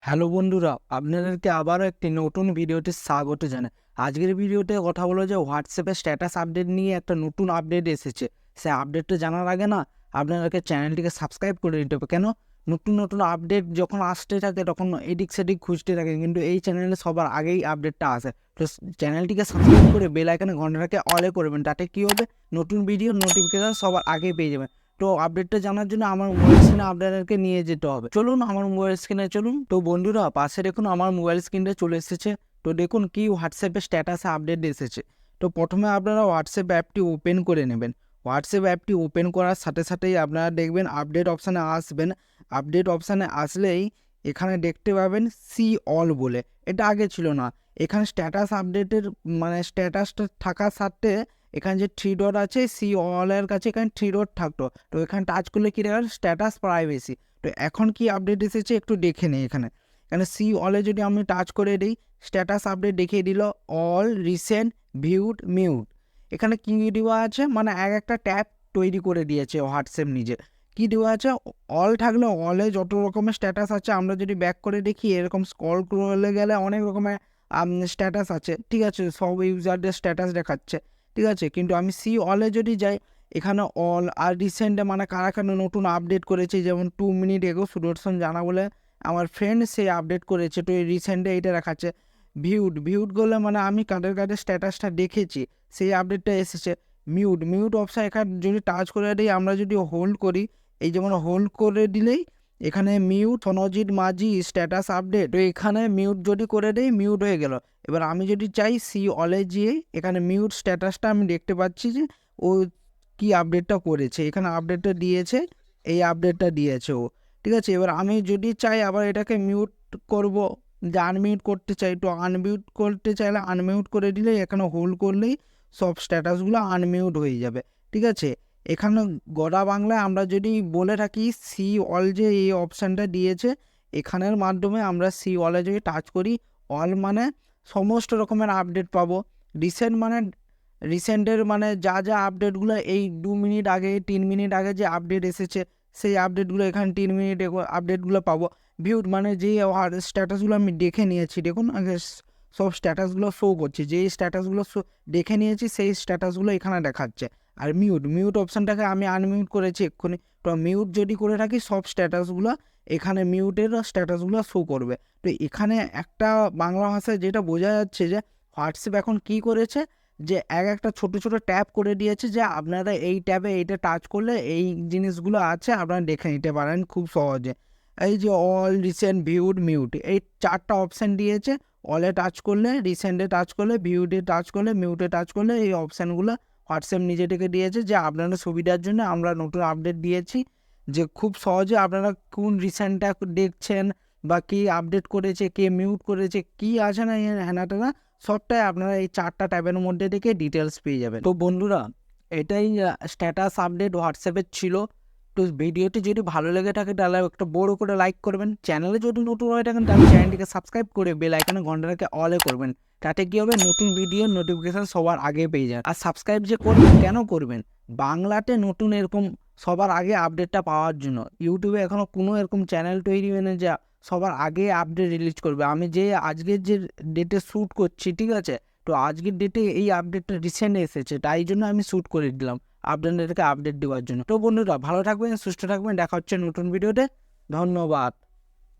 Hello বন্ধুরা, আপনাদেরকে আবারও একটি নতুন ভিডিওতে স্বাগত জানাই। আজকের ভিডিওতে কথা বলা যে হোয়াটসঅ্যাপে স্ট্যাটাস আপডেট নিয়ে একটা নতুন আপডেট এসেছে। সেই আপডেটটা জানার আগে না আপনাদেরকে চ্যানেলটিকে সাবস্ক্রাইব করে নিতে হবে। কেন? নতুন নতুন আপডেট যখন আসতে থাকে তখন এদিক সেদিক খুঁজতে থাকে, কিন্তু এই চ্যানেলে সবার আগেই আপডেটটা আসে। তো চ্যানেলটিকে সাবস্ক্রাইব করে বেল আইকনে ঘন্টাটাকে অলে করবেন, তাতে কী হবে, নতুন ভিডিও নোটিফিকেশন সবার আগে পেয়ে যাবেন। তো আপডেটটা জানার জন্য আমার মোবাইল স্ক্রিনে আপনাদেরকে নিয়ে যেতে হবে। চলুন আমার মোবাইল স্ক্রিনে চলুন। তো বন্ধুরা, পাশে দেখুন আমার মোবাইল স্ক্রিনে চলে এসেছে। তো দেখুন কি হোয়াটসঅ্যাপে স্ট্যাটাসে আপডেট এসেছে। তো প্রথমে আপনারা হোয়াটসঅ্যাপ অ্যাপটি ওপেন করে নেবেন। হোয়াটসঅ্যাপ অ্যাপটি ওপেন করার সাথে সাথেই আপনারা দেখবেন আপডেট অপশানে আসবেন। আপডেট অপশানে আসলেই এখানে দেখতে পাবেন সি অল বলে, এটা আগে ছিল না। এখানে স্ট্যাটাস আপডেটের স্ট্যাটাসটা থাকার সাথে এখানে যে থ্রি ডট আছে সি অলের কাছে এখানে থ্রি ডট থাকতো। তো এখানে টাচ করলে কী দেখা গেল স্ট্যাটাস প্রাইভেসি। তো এখন কি আপডেট এসেছে একটু দেখে নিই। এখানে সি অলে যদি আমি টাচ করে দিই, স্ট্যাটাস আপডেট দেখিয়ে দিল অল রিসেন্ট ভিউড মিউট। এখানে কী দেওয়া আছে, এক একটা ট্যাব তৈরি করে দিয়েছে হোয়াটসঅ্যাপ নিজে। কী দেওয়া আছে, অল থাকলে অলে যত রকমের স্ট্যাটাস আছে আমরা যদি ব্যাক করে দেখি, এরকম স্ক্রল করলে গেলে অনেক রকমের স্ট্যাটাস আছে, ঠিক আছে, সব ইউজারদের স্ট্যাটাস দেখাচ্ছে, ঠিক আছে। কিন্তু আমি সি অলে যদি যাই, এখানে অল আর রিসেন্টে কারা কারা নতুন আপডেট করেছে, যেমন 2 মিনিট এগো সুদর্শন জানা বলে আমার ফ্রেন্ড সে আপডেট করেছে। তো এই রিসেন্টে এইটা দেখাচ্ছে। ভিউড করলে আমি কাদের কাদের স্ট্যাটাসটা দেখেছি সেই আপডেটটা এসেছে। মিউট অপশান এখানে যদি টাচ করে দিই, আমরা যদি হোল্ড করি, এই যেমন হোল্ড করে দিলেই এখানে মিউট সনজিৎ মাঝি স্ট্যাটাস আপডেট। তো এখানে মিউট যদি করে দিই, মিউট হয়ে গেল। এবার আমি যদি চাই সি অলে গিয়ে এখানে মিউট স্ট্যাটাসটা আমি দেখতে পাচ্ছি যে ও কি আপডেটটা করেছে, এখানে আপডেটটা দিয়েছে, এই আপডেটটা দিয়েছে ও, ঠিক আছে। এবার আমি যদি চাই আবার এটাকে মিউট করব, যে আনমিউট করতে চাই, তো আনমিউট করতে চাইলে আনমিউট করে দিলেই এখানে হোল্ড করলেই সব স্ট্যাটাসগুলো আনমিউট হয়ে যাবে, ঠিক আছে। এখানে গোটা বাংলায় আমরা যদি বলে থাকি সি অল, যে এই অপশানটা দিয়েছে, এখানের মাধ্যমে আমরা সি অলে যদি টাচ করি, অল সমস্ত রকমের আপডেট পাবো। রিসেন্টের যা যা আপডেটগুলো এই 2 মিনিট আগে 3 মিনিট আগে যে আপডেট এসেছে সেই আপডেটগুলো এখানে 3 মিনিট আপডেটগুলো পাবো। ভিউড যে স্ট্যাটাসগুলো আমি দেখে নিয়েছি, দেখুন আগে সব স্ট্যাটাসগুলো শো করছে, যেই স্ট্যাটাসগুলো দেখে নিয়েছি সেই স্ট্যাটাসগুলো এখানে দেখাচ্ছে। আর মিউট অপশানটাকে আমি আনমিউট করেছি এক্ষুনি। তো মিউট যদি করে থাকি, সব স্ট্যাটাসগুলো এখানে মিউটের স্ট্যাটাসগুলো শো করবে। তো এখানে একটা বাংলা ভাষায় যেটা বোঝা যাচ্ছে যে হোয়াটসঅ্যাপ এখন কী করেছে, যে একটা ছোট ছোট ট্যাব করে দিয়েছে, যে আপনারা এই ট্যাবে এইটা টাচ করলে এই জিনিসগুলো আছে আপনারা দেখে নিতে পারেন খুব সহজে। এই যে অল, রিসেন্ট, ভিউড, মিউট, এই 4টা অপশান দিয়েছে। অলে টাচ করলে, রিসেন্টে টাচ করলে, ভিউডে টাচ করলে, মিউটে টাচ করলে, এই অপশানগুলো হোয়াটসঅ্যাপ নিজে থেকে দিয়েছে, যে আপনাদের সুবিধার জন্য আমরা নতুন আপডেট দিয়েছি, যে খুব সহজে আপনারা কোন রিসেন্টটা দেখছেন বা কী আপডেট করেছে, কে মিউট করেছে, কী আছে না হ্যানাটানা, সবটাই আপনারা এই 4টা ট্যাবের মধ্যে থেকে ডিটেলস পেয়ে যাবেন। তো বন্ধুরা, এটাই স্ট্যাটাস আপডেট হোয়াটসঅ্যাপের ছিল। তো ভিডিওটি যদি ভালো লেগে থাকে তাহলে একটা বড় করে লাইক করবেন। চ্যানেলে যদি নতুন হয়ে থাকেন তাহলে চ্যানেলটিকে সাবস্ক্রাইব করে বেল আইকনে ঘন্টাটাকে অলে করবেন। তাতে কী হবে, নতুন ভিডিওর নোটিফিকেশান সবার আগে পেয়ে যান। আর সাবস্ক্রাইব যে করবেন, কেন করবেন, বাংলাতে নতুন এরকম সবার আগে আপডেটটা পাওয়ার জন্য। ইউটিউবে এখনও কোনো এরকম চ্যানেল তৈরি হয় না যা সবার আগে আপডেট রিলিজ করবে। আমি যে আজকের যে ডেটে শ্যুট করছি, ঠিক আছে, তো আজকের ডেটে এই আপডেটটা রিসেন্ট এসেছে, তাই জন্য আমি শ্যুট করে দিলাম আপনাদেরকে আপডেট দেওয়ার জন্য। তো বন্ধুরা, ভালো থাকবেন, সুস্থ থাকবেন, দেখা হচ্ছে নতুন ভিডিওতে। ধন্যবাদ।